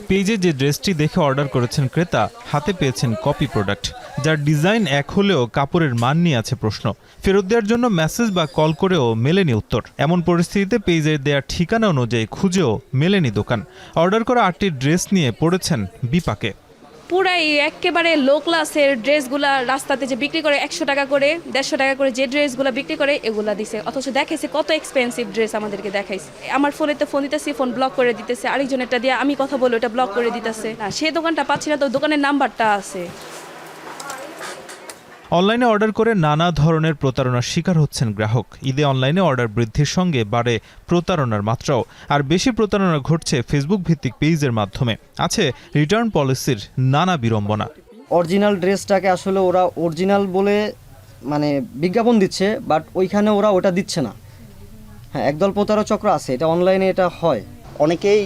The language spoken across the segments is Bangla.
পেজে যে ড্রেসটি দেখে অর্ডার করেছেন ক্রেতা হাতে পেয়েছেন কপি প্রোডাক্ট, যার ডিজাইন এক হলেও কাপড়ের মান নিয়ে আছে প্রশ্ন। ফেরত দেওয়ার জন্য মেসেজ বা কল করেও মেলেনি উত্তর। এমন পরিস্থিতিতে পেজের দেওয়ার ঠিকানা অনুযায়ী খুঁজেও মেলেনি দোকান। অর্ডার করা 8টি ড্রেস নিয়ে পড়েছেন বিপাকে। পুরাই একেবারে লো ক্লাসের ড্রেসগুলা রাস্তাতে যে বিক্রি করে 100 টাকা করে 150 টাকা করে যে ড্রেসগুলো বিক্রি করে এগুলা দিছে, অথচ দেখাইছে কত এক্সপেন্সিভ ড্রেস আমাদেরকে দেখাইছে। আমার ফোনেতে ফোন দিতেছি, ফোন ব্লক করে দিতেছে, আরেকজনেরটা দিয়ে আমি কথা বলে ওটা ব্লক করে দিতেছে। না, সেই দোকানটা পাচ্ছি না, তো দোকানের নাম্বারটা আছে। অনলাইনে অর্ডার করে নানা ধরনের প্রতারণার শিকার হচ্ছেন গ্রাহক। ঈদে অনলাইনে অর্ডার বৃদ্ধির সঙ্গে বাড়ে প্রতারণার মাত্রাও। আর বেশি প্রতারণা ঘটছে ফেসবুক ভিত্তিক পেজের মাধ্যমে। আছে রিটার্ন পলিসির নানা বিড়ম্বনা। অরিজিনাল ড্রেসটাকে আসলে ওরা অরিজিনাল বলে মানে বিজ্ঞাপন দিচ্ছে, বাট ওইখানে ওরা ওটা দিচ্ছে না। হ্যাঁ, একদল প্রতারক চক্র আছে, এটা অনলাইনে এটা হয়। অনেকেই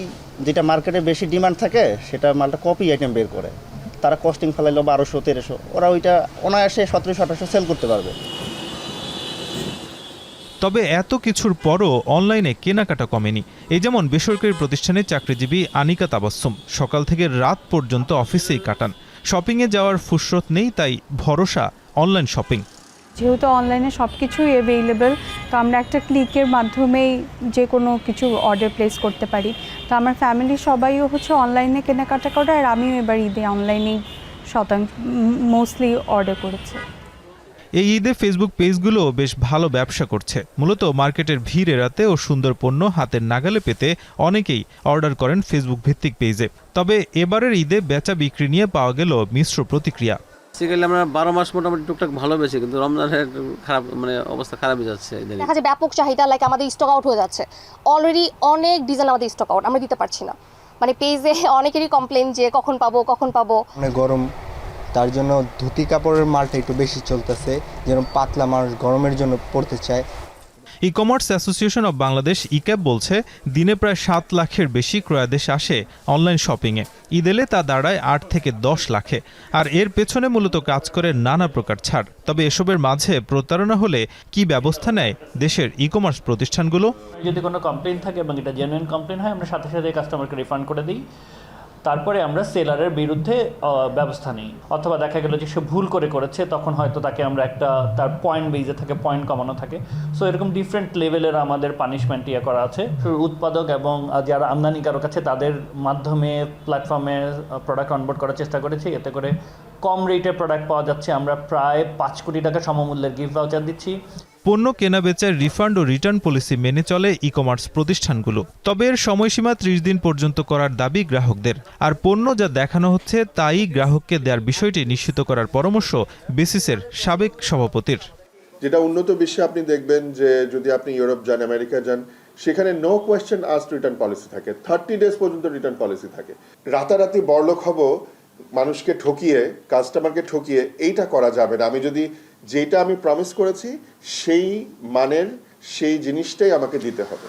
যেটা মার্কেটে বেশি ডিমান্ড থাকে সেটা মালটা কপি আইটেম বের করে, তারা কস্টিং ফেলাইলো 1200-1300, ওরা ওইটা অনায়াসে 1700-1800 সেল করতে পারবে। তবে এত কিছুর পরও অনলাইনে কেনাকাটা কমেনি। এই যেমন বেসরকারি প্রতিষ্ঠানে চাকরিজীবী আনিকা তাবাসসুম সকাল থেকে রাত পর্যন্ত অফিসেই কাটান। শপিংয়ে যাওয়ার ফুরসত নেই, তাই ভরসা অনলাইন শপিং। যেহেতু অনলাইনে সব কিছুই অ্যাভেলেবেল, তো আমরা একটা ক্লিকের মাধ্যমেই যে কোনো কিছু অর্ডার প্লেস করতে পারি। তো আমার ফ্যামিলির সবাইও অনলাইনে কেনাকাটা করে, আর আমিও এবার ঈদে অনলাইনেই মোস্টলি অর্ডার করেছি। এই ঈদে ফেসবুক পেজগুলো বেশ ভালো ব্যবসা করছে। মূলত মার্কেটের ভিড় এড়াতে ও সুন্দর পণ্য হাতের নাগালে পেতে অনেকেই অর্ডার করেন ফেসবুক ভিত্তিক পেজে। তবে এবারের ঈদে বেচা বিক্রি নিয়ে পাওয়া গেল মিশ্র প্রতিক্রিয়া। বেসিক্যালি আমরা 12 মাস মোটামুটি টুকটাক ভালো বেশি, কিন্তু রমজানের খারাপ অবস্থা খারাপই যাচ্ছে। দেখা যায় ব্যাপক চাহিদা, লাইক আমাদের স্টক আউট হয়ে যাচ্ছে। অলরেডি অনেক ডিজাইন আমাদের স্টক আউট, আমরা দিতে পারছি না। মানে পেজে অনেকেরই কমপ্লেন যে কখন পাবো। মানে গরম, তার জন্য ধুতি কাপড়ের মালটা একটু বেশি চলতেছে, যেন পাতলা মানুষ গরমের জন্য পড়তে চায়। E commerce association of Bangladesh e-CAB বলছে, দিনে প্রায় 7 লাখের বেশি ক্রয়াদেশ আসে অনলাইন শপিংয়ে। ঈদ এলে তা দাঁড়ায় 8 থেকে 10 লাখে। আর এর পেছনে মূলত কাজ করে নানা প্রকার ছাড়। তবে এসবের মাঝে প্রতারণা হলে কি ব্যবস্থা নেয় দেশের ই কমার্স প্রতিষ্ঠানগুলো? যদি কোনো কমপ্লেন থাকে এবং এটা জেনুইন কমপ্লেন হয়, আমরা সাথে সাথে কাস্টমারকে রিফান্ড করে দিই। তারপরে আমরা সেলারের বিরুদ্ধে ব্যবস্থা নিই। অথবা দেখা গেল যে সে ভুল করেছে, তখন হয়তো তাকে আমরা একটা তার পয়েন্ট বেজে থাকে, পয়েন্ট কমানো থাকে। সো এরকম ডিফারেন্ট লেভেলের আমাদের পানিশমেন্ট করা আছে। উৎপাদক এবং যারা আমদানিকারক আছে তাদের মাধ্যমে প্ল্যাটফর্মে প্রোডাক্ট অনবোর্ড করার চেষ্টা করেছি। এতে করে কম রেটের প্রোডাক্ট পাওয়া যাচ্ছে। আমরা প্রায় 5 কোটি টাকা সমমূল্যের গিফট ভাউচার দিচ্ছি। পণ্য কেনা বেচার রিফান্ড ও রিটার্ন পলিসি মেনে চলে ই কমার্স প্রতিষ্ঠানগুলো। তবে এর সময়সীমা 30 দিন পর্যন্ত করার দাবি গ্রাহকদের। আর পণ্য যা দেখানো হচ্ছে তাই গ্রাহককে দেওয়ার বিষয়টি নিশ্চিত করার পরামর্শ বেসিসের সাবেক সভাপতির। যেটা উন্নত বিশ্বে আপনি দেখবেন যে যদি আপনি ইউরোপ যান, আমেরিকা যান, সেখানে no question asked return policy থাকে, 30 ডেজ পর্যন্ত রিটার্ন পলিসি থাকে। রাতারাতি বড়লোক হব, মানুষকে ঠকিয়ে, কাস্টমারকে ঠকিয়ে এইটা করা যাবে না। আমি যদি যেটা আমি প্রমিস করেছি সেই মানের সেই জিনিসটাই আমাকে দিতে হবে।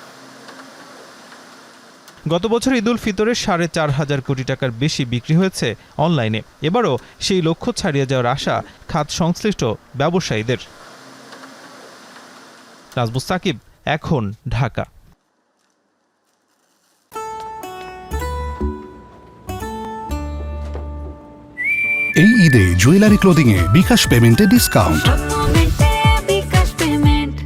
গত বছর ঈদুল ফিতরে 4.5 কোটি টাকার বেশি বিক্রি হয়েছে অনলাইনে। এবারও সেই লক্ষ্য ছাড়িয়ে যাওয়ার আশা খাত সংশ্লিষ্ট ব্যবসায়ীদের। নাজমুস সাকিব, এখন, ঢাকা। এই ঈদে জুয়েলারি ক্লোদিংয়ে বিকাশ পেমেন্টে ডিসকাউন্ট।